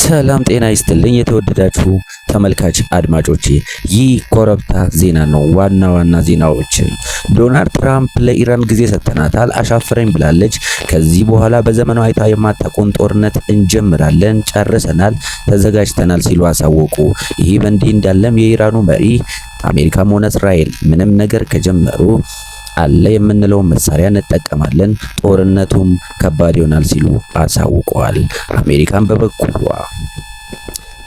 ሰላም ጤና ይስጥልኝ የተወደዳችሁ ተመልካች አድማጮቼ፣ ይህ ኮረብታ ዜና ነው። ዋና ዋና ዜናዎችን ዶናልድ ትራምፕ ለኢራን ጊዜ ሰጥተናታል፣ አሻፈረኝ ብላለች። ከዚህ በኋላ በዘመኗ አይታ የማታውቀውን ጦርነት እንጀምራለን፣ ጨርሰናል፣ ተዘጋጅተናል ሲሉ አሳወቁ። ይህ በእንዲህ እንዳለም የኢራኑ መሪ አሜሪካም ሆነ እስራኤል ምንም ነገር ከጀመሩ አለ የምንለውን መሳሪያ እንጠቀማለን፣ ጦርነቱም ከባድ ይሆናል ሲሉ አሳውቀዋል። አሜሪካን በበኩሏ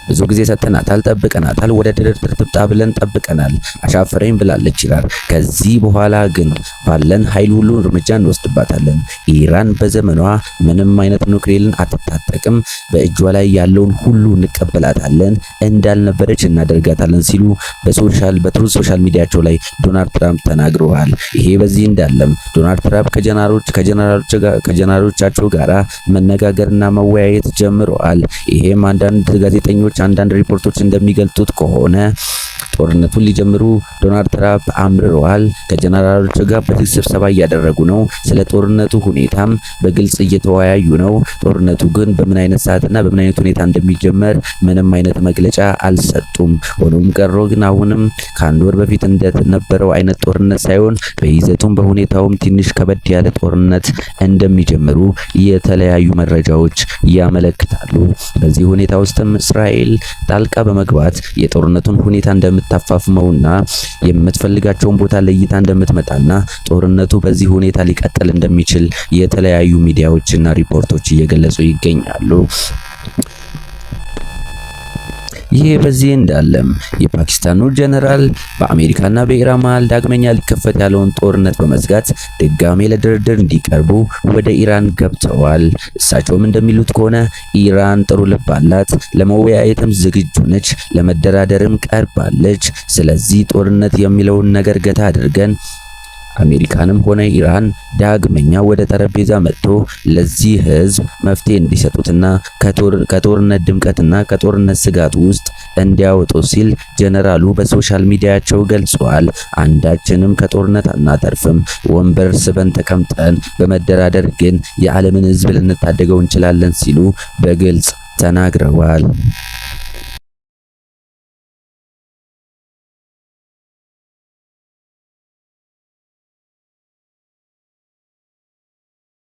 ብዙ ጊዜ ሰጥተናታል፣ ጠብቀናታል፣ ወደ ድርድር ትምጣ ብለን ጠብቀናል፣ አሻፈረኝ ብላለች ይላል። ከዚህ በኋላ ግን ባለን ኃይል ሁሉ እርምጃ እንወስድባታለን። ኢራን በዘመኗ ምንም አይነት ኑክሌርን አትታጠቅም፣ በእጇ ላይ ያለውን ሁሉ እንቀበላታለን፣ እንዳልነበረች እናደርጋታለን ሲሉ በትሩዝ ሶሻል ሚዲያቸው ላይ ዶናልድ ትራምፕ ተናግረዋል። ይሄ በዚህ እንዳለም ዶናልድ ትራምፕ ከጀነራሎቻቸው ጋራ መነጋገርና መወያየት ጀምረዋል። ይሄም አንዳንድ ጋዜጠኞች አንዳንድ ሪፖርቶች እንደሚገልጡት ከሆነ ጦርነቱን ሊጀምሩ ዶናልድ ትራምፕ አምርረዋል። ከጀነራሎች ጋር በዚህ ስብሰባ እያደረጉ ነው። ስለ ጦርነቱ ሁኔታም በግልጽ እየተወያዩ ነው። ጦርነቱ ግን በምን አይነት ሰዓትና በምን አይነት ሁኔታ እንደሚጀመር ምንም አይነት መግለጫ አልሰጡም። ሆኖም ቀሮ ግን አሁንም ከአንድ ወር በፊት እንደነበረው አይነት ጦርነት ሳይሆን በይዘቱም በሁኔታውም ትንሽ ከበድ ያለ ጦርነት እንደሚጀምሩ የተለያዩ መረጃዎች ያመለክታሉ። በዚህ ሁኔታ ውስጥም እስራኤል ጣልቃ በመግባት የጦርነቱን ሁኔታ እንደምታፋፍመውና የምትፈልጋቸውን ቦታ ለይታ እንደምትመጣና ጦርነቱ በዚህ ሁኔታ ሊቀጥል እንደሚችል የተለያዩ ሚዲያዎችና ሪፖርቶች እየገለጹ ይገኛሉ። ይህ በዚህ እንዳለም የፓኪስታኑ ጀነራል በአሜሪካና በኢራን መሃል ዳግመኛ ሊከፈት ያለውን ጦርነት በመስጋት ድጋሜ ለድርድር እንዲቀርቡ ወደ ኢራን ገብተዋል። እሳቸውም እንደሚሉት ከሆነ ኢራን ጥሩ ልብ አላት፣ ለመወያየትም ዝግጁ ነች፣ ለመደራደርም ቀርባለች። ስለዚህ ጦርነት የሚለውን ነገር ገታ አድርገን አሜሪካንም ሆነ ኢራን ዳግመኛ ወደ ጠረጴዛ መጥቶ ለዚህ ህዝብ መፍትሄ እንዲሰጡትና ከጦርነት ድምቀትና ከጦርነት ስጋት ውስጥ እንዲያወጡ ሲል ጀነራሉ በሶሻል ሚዲያቸው ገልጸዋል። አንዳችንም ከጦርነት አናተርፍም፣ ወንበር ስበን ተቀምጠን በመደራደር ግን የዓለምን ህዝብ ልንታደገው እንችላለን ሲሉ በግልጽ ተናግረዋል።